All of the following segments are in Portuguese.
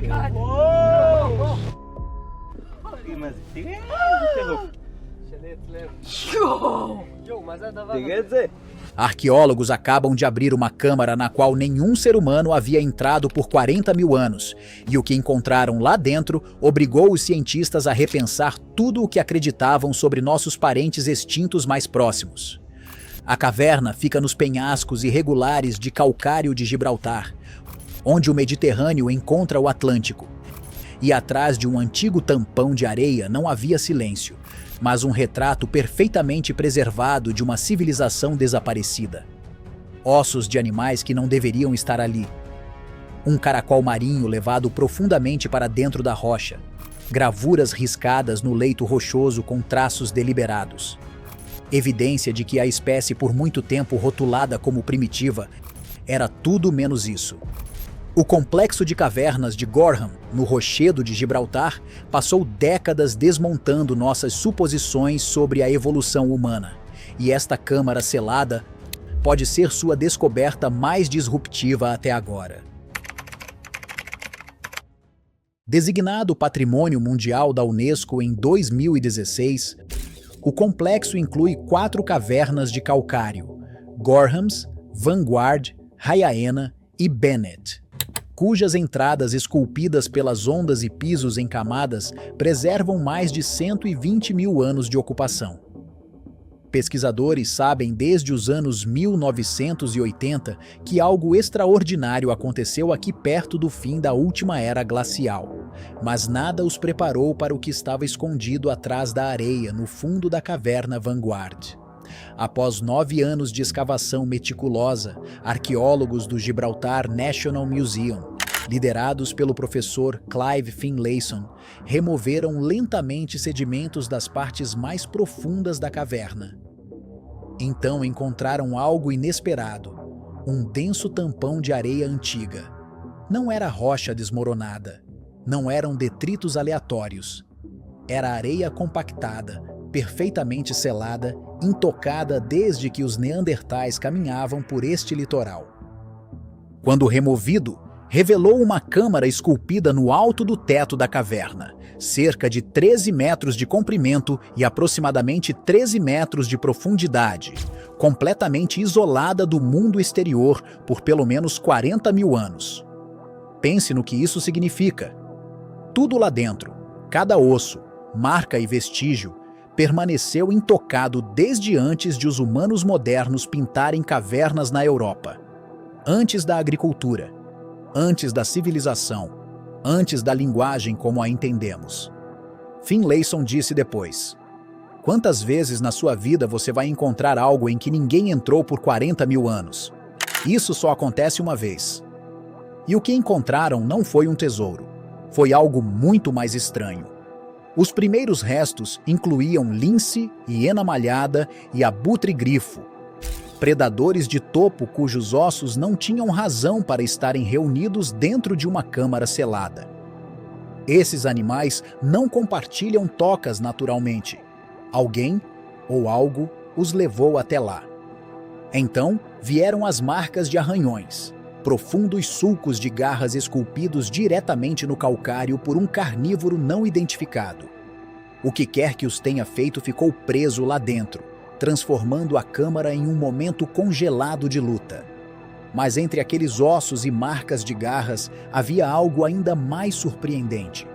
my god! Whoa! Arqueólogos acabam de abrir uma câmara na qual nenhum ser humano havia entrado por 40 mil anos, e o que encontraram lá dentro obrigou os cientistas a repensar tudo o que acreditavam sobre nossos parentes extintos mais próximos. A caverna fica nos penhascos irregulares de calcário de Gibraltar, onde o Mediterrâneo encontra o Atlântico. E atrás de um antigo tampão de areia não havia silêncio, mas um retrato perfeitamente preservado de uma civilização desaparecida. Ossos de animais que não deveriam estar ali. Um caracol marinho levado profundamente para dentro da rocha. Gravuras riscadas no leito rochoso com traços deliberados. Evidência de que a espécie por muito tempo rotulada como primitiva era tudo menos isso. O complexo de cavernas de Gorham, no Rochedo de Gibraltar, passou décadas desmontando nossas suposições sobre a evolução humana, e esta câmara selada pode ser sua descoberta mais disruptiva até agora. Designado Patrimônio Mundial da Unesco em 2016, o complexo inclui 4 cavernas de calcário: Gorham's, Vanguard, Hyanna e Bennett, cujas entradas esculpidas pelas ondas e pisos em camadas preservam mais de 120 mil anos de ocupação. Pesquisadores sabem desde os anos 1980 que algo extraordinário aconteceu aqui perto do fim da última era glacial, mas nada os preparou para o que estava escondido atrás da areia no fundo da caverna Vanguard. Após 9 anos de escavação meticulosa, arqueólogos do Gibraltar National Museum, liderados pelo professor Clive Finlayson, removeram lentamente sedimentos das partes mais profundas da caverna. Então encontraram algo inesperado, um denso tampão de areia antiga. Não era rocha desmoronada, não eram detritos aleatórios. Era areia compactada, perfeitamente selada, intocada desde que os neandertais caminhavam por este litoral. Quando removido, revelou uma câmara esculpida no alto do teto da caverna, cerca de 13 metros de comprimento e aproximadamente 13 metros de profundidade, completamente isolada do mundo exterior por pelo menos 40 mil anos. Pense no que isso significa. Tudo lá dentro, cada osso, marca e vestígio, permaneceu intocado desde antes de os humanos modernos pintarem cavernas na Europa. Antes da agricultura, antes da civilização, antes da linguagem como a entendemos. Finlayson disse depois: "Quantas vezes na sua vida você vai encontrar algo em que ninguém entrou por 40 mil anos? Isso só acontece uma vez." E o que encontraram não foi um tesouro, foi algo muito mais estranho. Os primeiros restos incluíam lince, hiena malhada e abutre-grifo, predadores de topo cujos ossos não tinham razão para estarem reunidos dentro de uma câmara selada. Esses animais não compartilham tocas naturalmente. Alguém ou algo os levou até lá. Então vieram as marcas de arranhões, profundos sulcos de garras esculpidos diretamente no calcário por um carnívoro não identificado. O que quer que os tenha feito ficou preso lá dentro, transformando a câmara em um momento congelado de luta. Mas entre aqueles ossos e marcas de garras havia algo ainda mais surpreendente.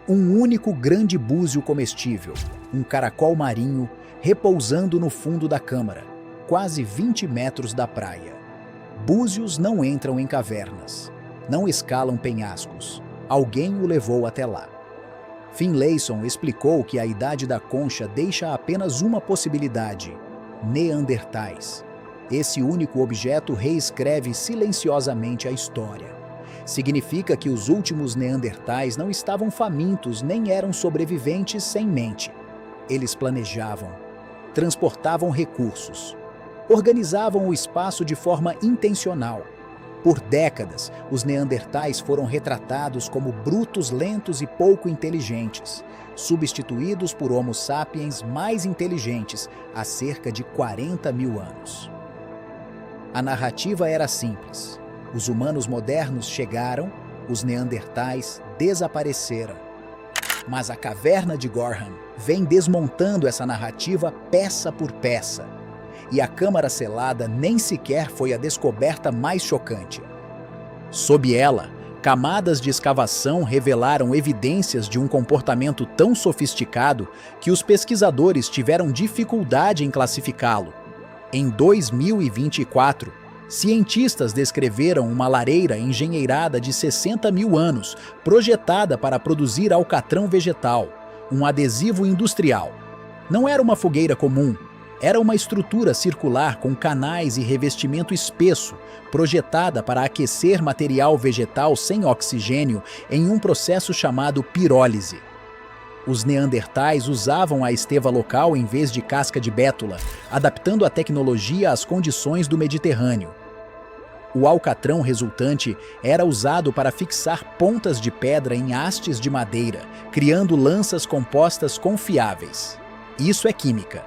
Um único grande búzio comestível, um caracol marinho, repousando no fundo da câmara, quase 20 metros da praia. Búzios não entram em cavernas, não escalam penhascos. Alguém o levou até lá. Finlayson explicou que a idade da concha deixa apenas uma possibilidade: neandertais. Esse único objeto reescreve silenciosamente a história. Significa que os últimos neandertais não estavam famintos nem eram sobreviventes sem mente. Eles planejavam, transportavam recursos, organizavam o espaço de forma intencional. Por décadas, os neandertais foram retratados como brutos lentos e pouco inteligentes, substituídos por Homo sapiens mais inteligentes há cerca de 40 mil anos. A narrativa era simples. Os humanos modernos chegaram, Os neandertais desapareceram. Mas a caverna de Gorham vem desmontando essa narrativa peça por peça. E a câmara selada nem sequer foi a descoberta mais chocante. Sob ela, camadas de escavação revelaram evidências de um comportamento tão sofisticado que os pesquisadores tiveram dificuldade em classificá-lo. Em 2024, cientistas descreveram uma lareira engenheirada de 60 mil anos, projetada para produzir alcatrão vegetal, um adesivo industrial. Não era uma fogueira comum, era uma estrutura circular com canais e revestimento espesso, projetada para aquecer material vegetal sem oxigênio em um processo chamado pirólise. Os neandertais usavam a esteva local em vez de casca de bétula, adaptando a tecnologia às condições do Mediterrâneo. O alcatrão resultante era usado para fixar pontas de pedra em hastes de madeira, criando lanças compostas confiáveis. Isso é química.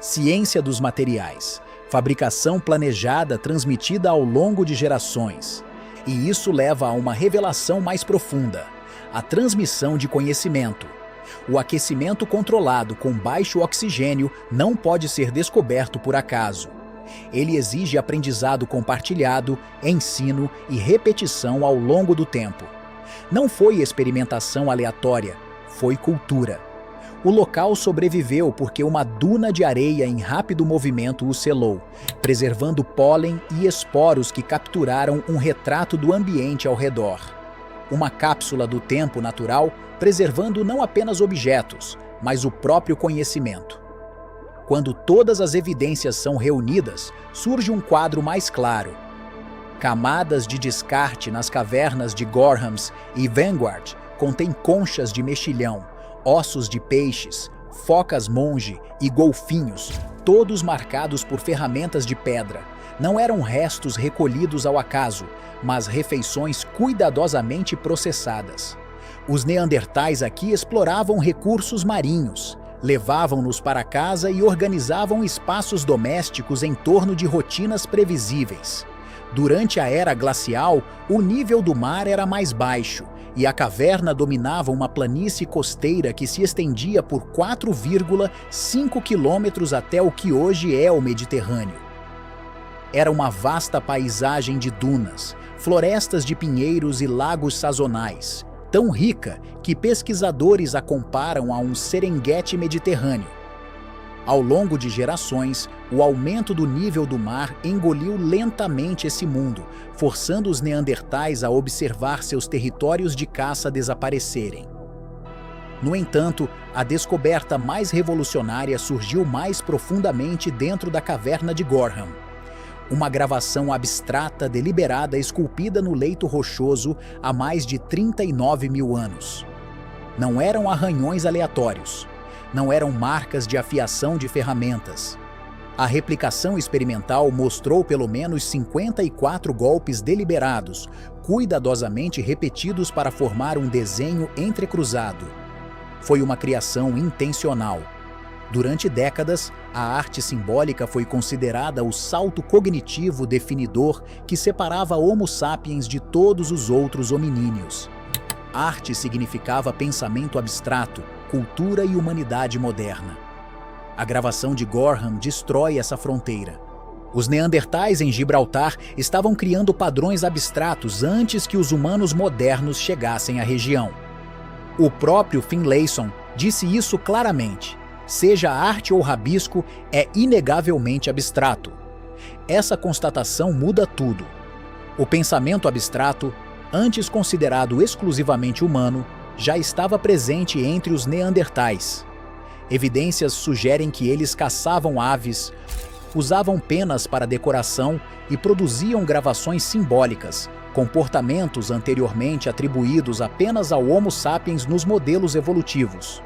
Ciência dos materiais. Fabricação planejada transmitida ao longo de gerações. E isso leva a uma revelação mais profunda: a transmissão de conhecimento. O aquecimento controlado com baixo oxigênio não pode ser descoberto por acaso. Ele exige aprendizado compartilhado, ensino e repetição ao longo do tempo. Não foi experimentação aleatória, foi cultura. O local sobreviveu porque uma duna de areia em rápido movimento o selou, preservando pólen e esporos que capturaram um retrato do ambiente ao redor. Uma cápsula do tempo natural, preservando não apenas objetos, mas o próprio conhecimento. Quando todas as evidências são reunidas, surge um quadro mais claro. Camadas de descarte nas cavernas de Gorhams e Vanguard contêm conchas de mexilhão, ossos de peixes, focas monge e golfinhos, todos marcados por ferramentas de pedra. Não eram restos recolhidos ao acaso, mas refeições cuidadosamente processadas. Os neandertais aqui exploravam recursos marinhos, levavam-nos para casa e organizavam espaços domésticos em torno de rotinas previsíveis. Durante a era glacial, o nível do mar era mais baixo, e a caverna dominava uma planície costeira que se estendia por 4,5 quilômetros até o que hoje é o Mediterrâneo. Era uma vasta paisagem de dunas, florestas de pinheiros e lagos sazonais, tão rica que pesquisadores a comparam a um Serengeti mediterrâneo. Ao longo de gerações, o aumento do nível do mar engoliu lentamente esse mundo, forçando os neandertais a observar seus territórios de caça desaparecerem. No entanto, a descoberta mais revolucionária surgiu mais profundamente dentro da caverna de Gorham. Uma gravação abstrata deliberada esculpida no leito rochoso há mais de 39 mil anos. Não eram arranhões aleatórios. Não eram marcas de afiação de ferramentas. A replicação experimental mostrou pelo menos 54 golpes deliberados, cuidadosamente repetidos para formar um desenho entrecruzado. Foi uma criação intencional. Durante décadas, a arte simbólica foi considerada o salto cognitivo definidor que separava Homo sapiens de todos os outros hominíneos. Arte significava pensamento abstrato, cultura e humanidade moderna. A gravação de Gorham destrói essa fronteira. Os neandertais em Gibraltar estavam criando padrões abstratos antes que os humanos modernos chegassem à região. O próprio Finlayson disse isso claramente. Seja arte ou rabisco, é inegavelmente abstrato. Essa constatação muda tudo. O pensamento abstrato, antes considerado exclusivamente humano, já estava presente entre os neandertais. Evidências sugerem que eles caçavam aves, usavam penas para decoração e produziam gravações simbólicas, comportamentos anteriormente atribuídos apenas ao Homo sapiens nos modelos evolutivos.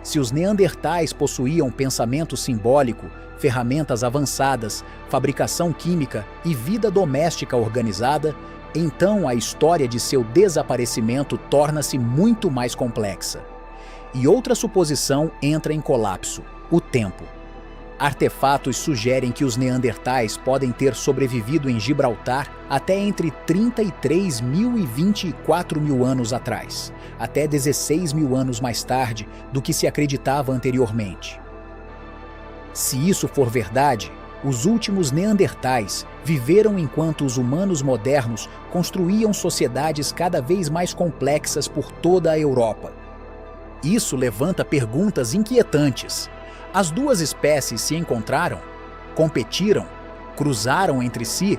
Se os neandertais possuíam pensamento simbólico, ferramentas avançadas, fabricação química e vida doméstica organizada, então a história de seu desaparecimento torna-se muito mais complexa. E outra suposição entra em colapso: o tempo. Artefatos sugerem que os neandertais podem ter sobrevivido em Gibraltar até entre 33 mil e 24 mil anos atrás, até 16 mil anos mais tarde do que se acreditava anteriormente. Se isso for verdade, os últimos neandertais viveram enquanto os humanos modernos construíam sociedades cada vez mais complexas por toda a Europa. Isso levanta perguntas inquietantes. As duas espécies se encontraram? Competiram? Cruzaram entre si?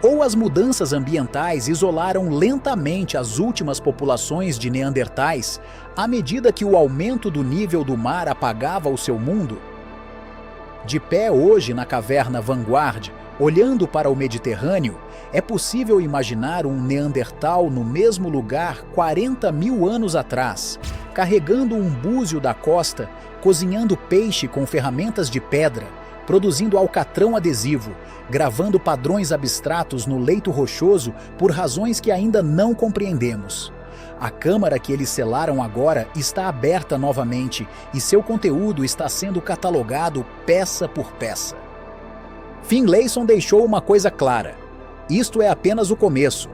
Ou as mudanças ambientais isolaram lentamente as últimas populações de neandertais à medida que o aumento do nível do mar apagava o seu mundo? De pé hoje na caverna Vanguard, olhando para o Mediterrâneo, é possível imaginar um neandertal no mesmo lugar 40 mil anos atrás, carregando um búzio da costa, cozinhando peixe com ferramentas de pedra, produzindo alcatrão adesivo, gravando padrões abstratos no leito rochoso por razões que ainda não compreendemos. A câmara que eles selaram agora está aberta novamente e seu conteúdo está sendo catalogado peça por peça. Finlayson deixou uma coisa clara: isto é apenas o começo.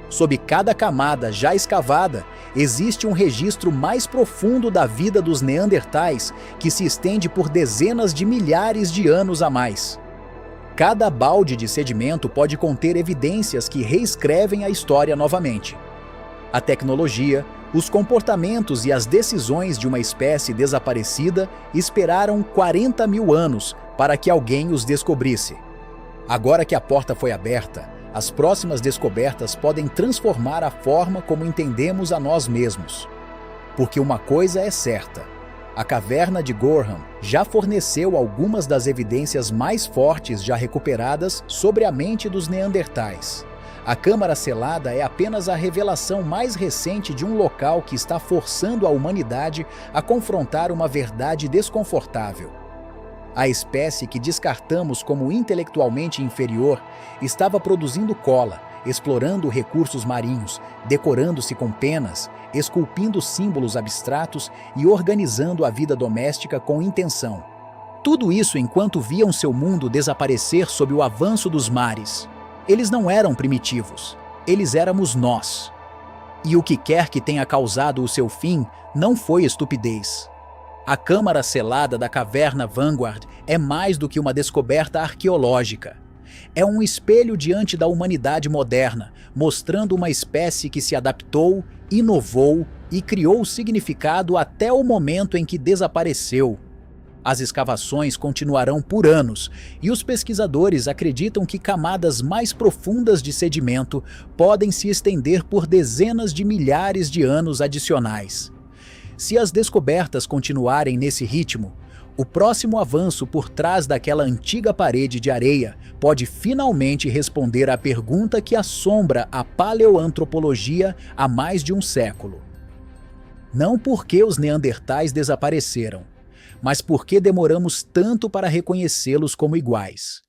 Sob cada camada já escavada, existe um registro mais profundo da vida dos neandertais que se estende por dezenas de milhares de anos a mais. Cada balde de sedimento pode conter evidências que reescrevem a história novamente. A tecnologia, os comportamentos e as decisões de uma espécie desaparecida esperaram 40 mil anos para que alguém os descobrisse. Agora que a porta foi aberta, as próximas descobertas podem transformar a forma como entendemos a nós mesmos. Porque uma coisa é certa: a caverna de Gorham já forneceu algumas das evidências mais fortes já recuperadas sobre a mente dos neandertais. A câmara selada é apenas a revelação mais recente de um local que está forçando a humanidade a confrontar uma verdade desconfortável. A espécie que descartamos como intelectualmente inferior estava produzindo cola, explorando recursos marinhos, decorando-se com penas, esculpindo símbolos abstratos e organizando a vida doméstica com intenção. Tudo isso enquanto viam seu mundo desaparecer sob o avanço dos mares. Eles não eram primitivos, eles éramos nós. E o que quer que tenha causado o seu fim não foi estupidez. A câmara selada da caverna Vanguard é mais do que uma descoberta arqueológica. É um espelho diante da humanidade moderna, mostrando uma espécie que se adaptou, inovou e criou significado até o momento em que desapareceu. As escavações continuarão por anos, e os pesquisadores acreditam que camadas mais profundas de sedimento podem se estender por dezenas de milhares de anos adicionais. Se as descobertas continuarem nesse ritmo, o próximo avanço por trás daquela antiga parede de areia pode finalmente responder à pergunta que assombra a paleoantropologia há mais de um século. Não porque os neandertais desapareceram, mas por que demoramos tanto para reconhecê-los como iguais?